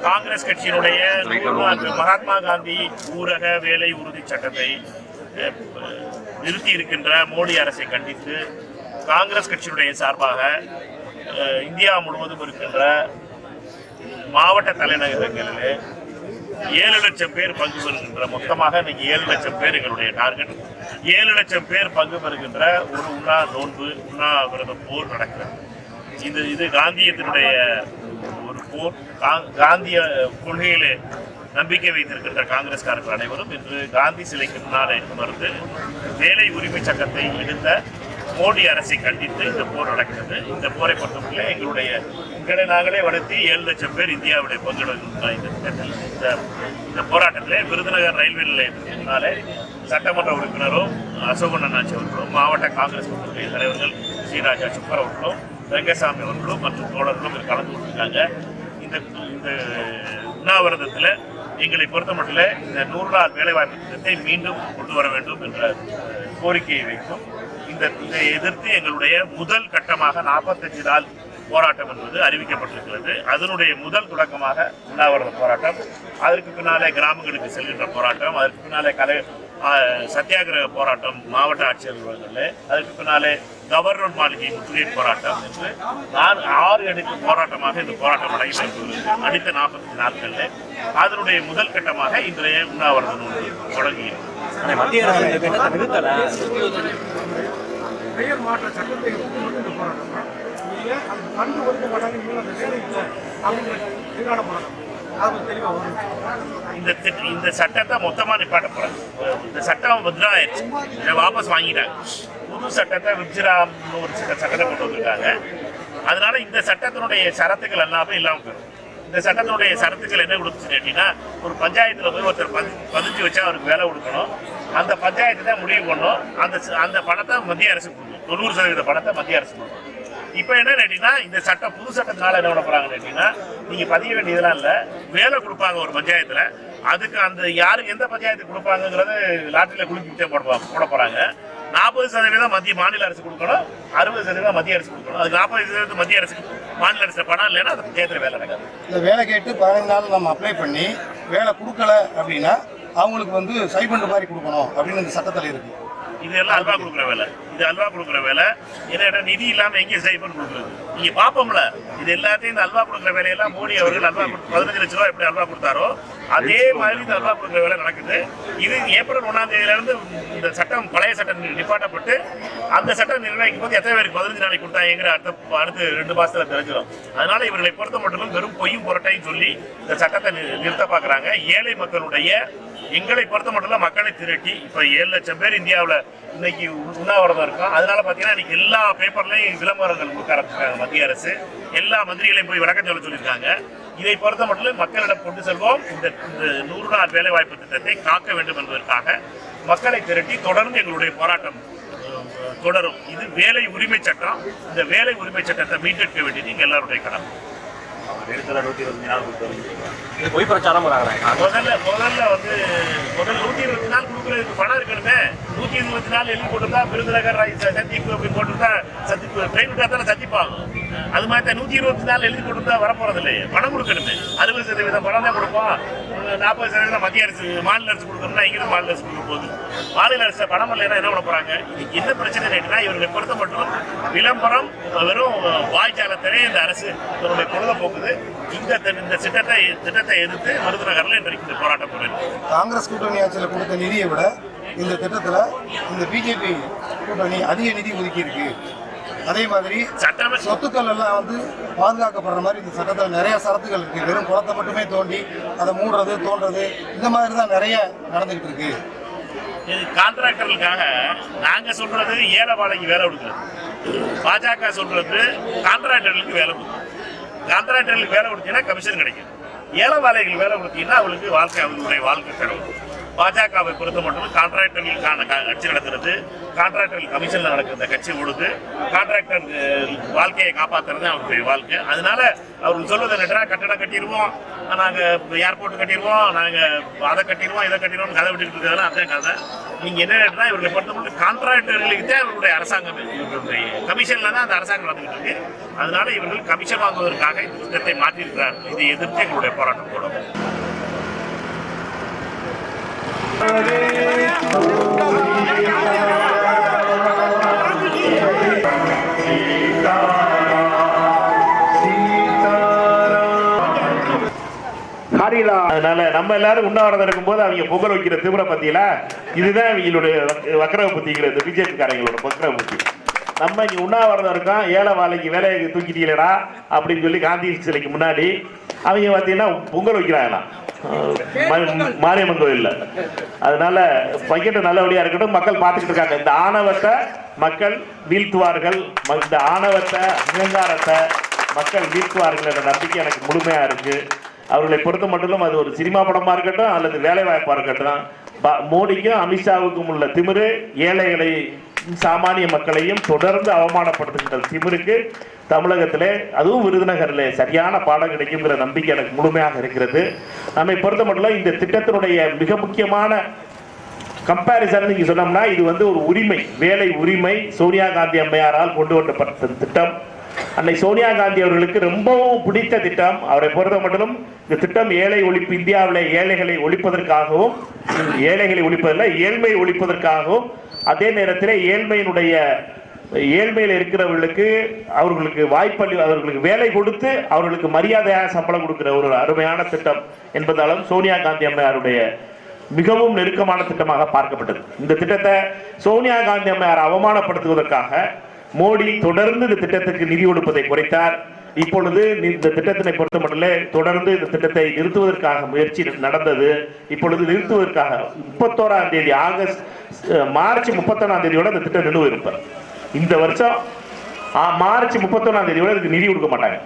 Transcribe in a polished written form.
காங்கிரஸ் கட்சியினுடைய மகாத்மா காந்தி ஊரக வேலை உறுதி சட்டத்தை நிறுத்தி இருக்கின்ற மோடி அரசை கண்டித்து காங்கிரஸ் கட்சியினுடைய சார்பாக இந்தியா முழுவதும் இருக்கின்ற மாவட்ட தலைநகரங்களிலே 7 லட்சம் பேர் பங்கு பெறுகின்ற மொத்தமாக இன்னைக்கு 7 லட்சம் பேர் எங்களுடைய டார்கெட். 7 லட்சம் பேர் பங்கு பெறுகின்ற ஒரு உண்ணாவிரத போர் நடக்கிறது. இது காந்தியத்தினுடைய ஒரு போர். காந்திய கொள்கையிலே நம்பிக்கை வைத்திருக்கின்ற காங்கிரஸ்காரர்கள் அனைவரும் இன்று காந்தி சிலைக்கு முன்னாலே அமர்ந்து வேலை உரிமை சட்டத்தை எடுத்த மோடி அரசை கண்டித்து இந்த போர் நடக்கிறது. இந்த போரை பொறுத்தவரை எங்களை நாங்களே வளர்த்தி 7 லட்சம் பேர் இந்தியாவுடைய பங்கெடுக்கின்ற இந்த போராட்டத்தில் விருதுநகர் ரயில்வே நிலையத்திற்கு முன்னாலே சட்டமன்ற உறுப்பினரும் அசோகன் அண்ணாச்சி அவர்களும் மாவட்ட காங்கிரஸ் தலைவர்கள் ஸ்ரீராஜா சுப்பர் அவர்களும் ரங்கசாமி அவர்களும் மற்றும் தோழர்களும் கலந்து கொண்டிருக்காங்க. இந்த உண்ணாவிரதத்தில் எங்களை பொறுத்த மட்டும் இந்த 100 நாள் வேலைவாய்ப்பு திட்டத்தை மீண்டும் கொண்டு வர வேண்டும் என்ற கோரிக்கையை வைக்கும். இதை எதிர்த்து எங்களுடைய முதல் கட்டமாக 45 நாள் போராட்டம் என்பது அறிவிக்கப்பட்டிருக்கிறது. அதனுடைய முதல் தொடக்கமாக உண்ணாவிரத போராட்டம், அதற்கு பின்னாலே கிராமங்களுக்கு செல்கின்ற போராட்டம், அதற்கு பின்னாலே சத்தியாகிரக போராட்டம் மாவட்ட ஆட்சியர் அலுவலகங்களில், அதற்கு பின்னாலே கவர்னர் மாளிகை முற்றுகை போராட்டம் என்று 6 அடுக்கு போராட்டமாக இந்த போராட்டம் நடைபெறுகிறது. அடுத்த 45 நாட்களில் அதனுடைய முதல் கட்டமாக இன்றைய உண்ணாவிரதம் தொடங்குகிறது. மத்திய அரசு பெயர் மாற்ற சட்டத்தை போராட்டம் கண்டு ஒதுக்க மாட்டாங்க இந்த சட்டத்தை மொத்தமாக நிப்பாட்ட போறாங்க. இந்த சட்டம் ஆயிடுச்சு, இதை வாபஸ் வாங்கிட்டாங்க. புது சட்டத்தை விப்ஜிராம்னு ஒரு சட்டத்தை கொண்டு வந்திருக்காங்க. அதனால இந்த சட்டத்தினுடைய சரத்துக்கள் எல்லாமே இல்லாமல் போயிடும். இந்த சட்டத்தினுடைய சரத்துக்கள் என்ன கொடுத்துச்சு அப்படின்னா, ஒரு பஞ்சாயத்தில் போய் ஒருத்தர் பதிஞ்சு வச்சா அவருக்கு வேலை கொடுக்கணும். அந்த பஞ்சாயத்து தான் முடிவு பண்ணணும். அந்த பணத்தை மத்திய அரசு கொடுக்கணும். 90% பணத்தை மத்திய அரசு கொடுக்கணும். இப்போ என்ன கேட்டீங்கன்னா, இந்த சட்டம் புது சட்டத்தினால என்ன பண்ண போறாங்க கேட்டீங்கன்னா, நீங்க பதிய வேண்டியதெல்லாம் இல்லை, வேலை கொடுப்பாங்க ஒரு பஞ்சாயத்துல. அதுக்கு அந்த யாருக்கு எந்த பஞ்சாயத்துக்கு கொடுப்பாங்கிறது லாட்டரியில் குளிப்பிச்சே போட போறாங்க. 40% மாநில அரசு கொடுக்கணும், 60% மத்திய அரசு கொடுக்கணும். அதுக்கு 40% மத்திய அரசுக்கு மாநில அரசு பணம் இல்லைன்னா அந்த பஞ்சாயத்தில் வேலை நடக்காது. இந்த வேலை கேட்டு 15 நாள் நம்ம அப்ளை பண்ணி வேலை கொடுக்கல அப்படின்னா அவங்களுக்கு வந்து சைபண்ட் மாதிரி கொடுக்கணும் அப்படின்னு இந்த சட்டத்தில் இருக்கு. இதெல்லாம் அல்வா கொடுக்குற வேலை. இது அல்வா கொடுக்குற வேலை. ஏன்னா நிதி இல்லாமல் எங்கேயும் சைபண்ட் கொடுக்குறது நீங்கள் பார்ப்போம்ல. இது எல்லாத்தையும் இந்த அல்வா கொடுக்குற வேலையெல்லாம் மோடி அவர்கள் அல்வா 15 லட்ச ரூபா எப்படி அல்வா கொடுத்தாரோ அதே மாதிரி இந்த அல்வா கொடுக்குற வேலை நடக்குது. இது ஏப்ரல் 1ஆம் தேதியிலிருந்து இந்த சட்டம் பழைய சட்டம் நிப்பாட்டப்பட்டு அந்த சட்டம் நிர்ணயிக்கும் போது எத்தனை பேருக்கு 15 நாளைக்கு கொடுத்தாங்கிற அடுத்து 2 மாசத்துல தெரிஞ்சிடும். அதனால இவர்களை பொறுத்த மட்டும் வெறும் பொய்யும் புரட்டையும் சொல்லி இந்த சட்டத்தை நிறுத்த பார்க்குறாங்க. ஏழை மக்களுடைய எங்களை பொறுத்த மட்டும் மக்களை திரட்டி இப்போ 7 லட்சம் பேர் இந்தியாவில் இன்னைக்கு உண்ணாவிரதம் இருக்கும். அதனால பார்த்தீங்கன்னா இன்னைக்கு எல்லா பேப்பர்லையும் விளம்பரங்கள் கொடுக்க ஆரம்பிச்சிருக்காங்க. மத்திய அரசு எல்லா மந்திரிகளையும் போய் விளக்கம் சொல்லியிருக்காங்க. இதை பொறுத்த மட்டும் மக்களிடம் கொண்டு செல்வோம். இந்த 100 நாள் வேலைவாய்ப்பு திட்டத்தை காக்க வேண்டும் என்பதற்காக மக்களை திரட்டி தொடர்ந்து எங்களுடைய போராட்டம் தொடரும். இது வேலை உரிமை சட்டம். இந்த வேலை உரிமை சட்டத்தை மீட்டெடுக்க வேண்டியது எங்க எல்லாருடைய கடமை. பொய் பிரச்சாரம் முதல்ல 120 நாள் கொடுக்குறதுக்கு பணம் இருக்கணுமே. 120 நாள் எழுதி போட்டுருந்தா விருதுநகர் சந்திப்பு அப்படி போட்டுருந்தா ட்ரெயின் விட்டா தானே சந்திப்பாங்க. அது மாதிரி தான் 120 நாள் எழுதி போட்டுருந்தா வரப்போறது இல்லையே. பணம் கொடுக்கணுமே. 60% பணம் தான் கொடுப்போம். 40% மத்திய அரசு மாநில அரசு கொடுக்கணும்னா இங்கிருந்து மாநில அரசு கொடுக்க போகுது. மாநில அரசு பணம் இல்லைன்னா என்ன பண்ண போறாங்க? இதுக்கு என்ன பிரச்சனை கேட்டீங்கன்னா, இவர்களை பொறுத்த மட்டும் விளம்பரம் வெறும் வாய்ச்சாலத்திலே இந்த அரசு தன்னுடைய பொருளை போக்குது. இந்த திட்டத்தை எதிர்த்து விருதுநகர்ல இன்றைக்கு போராட்டம் போயிருக்கு. காங்கிரஸ் கூட்டணி ஆட்சியில் கொடுத்த நிதியை விட இந்த திட்டத்தில் இந்த பிஜேபி கூட்டணி அதிக நிதி ஒதுக்கி இருக்கு. அதே மாதிரி சொத்துக்கள் எல்லாம் வந்து பாதுகாக்கப்படுற மாதிரி இந்த சட்டத்தில் நிறைய சரத்துகள் இருக்கு. வெறும் குளத்தை மட்டுமே தோண்டி அதை மூடுறது தோன்றது இந்த மாதிரி தான் நிறைய நடந்துகிட்டு இருக்கு. இது கான்ட்ராக்டர்களுக்காக நாங்க சொல்றது ஏழைவாழைக்கு வேலை கொடுக்குறது, பாஜக சொல்றது கான்ட்ராக்டர்களுக்கு வேலை கொடுக்குறது. கான்ட்ராக்டர்களுக்கு வேலை கொடுத்தீங்கன்னா கமிஷன் கிடைக்கும். ஏழைவாழைகளுக்கு வேலை கொடுத்தீங்கன்னா அவங்களுக்கு அவங்களுடைய வாழ்க்கை தரும். பாஜகவை பொறுத்த மட்டும் கான்ட்ராக்டர்களுக்கான கட்சி நடத்துறது, கான்ட்ராக்டர்கள் கமிஷன்ல நடக்கிற கட்சி ஓடுது, கான்ட்ராக்டர் வாழ்க்கையை காப்பாற்றுறது அவருடைய வாழ்க்கை. அதனால அவர்கள் சொல்வது என்னன்னா, கட்டடம் கட்டிடுவோம், நாங்கள் ஏர்போர்ட் கட்டிடுவோம், நாங்கள் அதை கட்டிடுவோம், இதை கட்டிடுவோம் கதை விட்டுக்கிட்டு இருக்கிறதுலாம் அதான் கதை. நீங்கள் என்ன கேட்டால் இவர்களை பொறுத்த மட்டும் கான்ட்ராக்டர்களுக்கு தான் இவருடைய அரசாங்கம், இவருடைய கமிஷனில் தான் அந்த அரசாங்கம் நடந்துகிட்டு இருக்கு. அதனால இவர்கள் கமிஷன் வாங்குவதற்காக இந்த திட்டத்தை மாற்றியிருக்கிறார்கள். இதை எதிர்த்து எங்களுடைய போராட்டம் போடும். அதனால நம்ம எல்லாரும் உண்ணாவிரதம் இருக்கும்போது அவங்க பொங்கல் வைக்கிற திமிர பத்தியில இதுதான் அவங்களுடைய வக்கரவ புத்திங்கிறது, பிஜேபி காரங்களோட வக்கரவ புத்தி. நம்ம இங்க உண்ணாவிரதம் இருக்கோம், ஏழை வாழைக்கு வேலையை தூக்கிட்டீங்களா அப்படின்னு சொல்லி காந்தி சிலைக்கு முன்னாடி அவங்க பார்த்தீங்கன்னா பொங்கல் வைக்கிறாங்களாம் மாரியம்மன் கோயில்ல. அதனால பையன் நல்லபடியா இருக்கட்டும், மக்கள் பார்த்துக்கிட்டு இருக்காங்க. இந்த ஆணவத்தை மக்கள் வீழ்த்துவார்கள், இந்த ஆணவத்தை அகங்காரத்தை மக்கள் வீழ்த்துவார்கள் என்ற நம்பிக்கை எனக்கு முழுமையா இருக்கு. அவர்களை பொறுத்த மட்டும் அது ஒரு சினிமா படமா இருக்கட்டும் அல்லது வேலை வாய்ப்பா இருக்கட்டும், மோடிக்கும் அமித்ஷாவுக்கும் உள்ள திமிரு ஏழைகளை சாமானிய மக்களையும் தொடர்ந்து அவமானப்படுத்துகின்ற திமிருக்கு தமிழகத்திலே அதுவும் விருதுநகரில் சரியான பாடம் கிடைக்குங்கிற நம்பிக்கை எனக்கு முழுமையாக இருக்கிறது. நம்மை பொறுத்த மட்டும் இந்த திட்டத்தினுடைய மிக முக்கியமான கம்பேரிசன் நீங்க சொன்னோம்னா, இது வந்து ஒரு உரிமை, வேலை உரிமை, சோனியா காந்தி அம்மையாரால் கொண்டு வரப்பட்ட திட்டம். அன்னை சோனியா காந்தி அவர்களுக்கு ரொம்பவும் பிடித்த திட்டம். அவரை பொறுத்த மட்டும் இந்த திட்டம் ஏழை ஒழிப்பு, இந்தியாவில் ஏழைகளை ஒழிப்பதற்காகவும், ஏழைகளை ஒழிப்பதில்லை ஏழ்மை ஒழிப்பதற்காகவும், அதே நேரத்தில் ஏழ்மையில் இருக்கிறவர்களுக்கு அவர்களுக்கு வாய்ப்பளி, அவர்களுக்கு வேலை கொடுத்து அவர்களுக்கு மரியாதையாக சம்பளம் கொடுக்கிற ஒரு அருமையான திட்டம் என்பதாலும் சோனியா காந்தி அம்மையாருடைய மிகவும் நெருக்கமான திட்டமாக பார்க்கப்பட்டது. இந்த திட்டத்தை சோனியா காந்தி அம்மையார் அவமானப்படுத்துவதற்காக மோடி தொடர்ந்து இந்த திட்டத்துக்கு நிதி கொடுப்பதை குறைத்தார். இப்பொழுது இந்த திட்டத்தினை பொறுத்த மட்டும் தொடர்ந்து இந்த திட்டத்தை நிறுத்துவதற்காக முயற்சி நடந்தது. இப்பொழுது நிறுத்துவதற்காக 31ஆம் தேதி மார்ச் 31ஆம் தேதியோட இந்த திட்டம் நிறுவ இருப்பார். இந்த வருஷம் மார்ச் 31ஆம் தேதியோட இதுக்கு நிதி கொடுக்க மாட்டாங்க.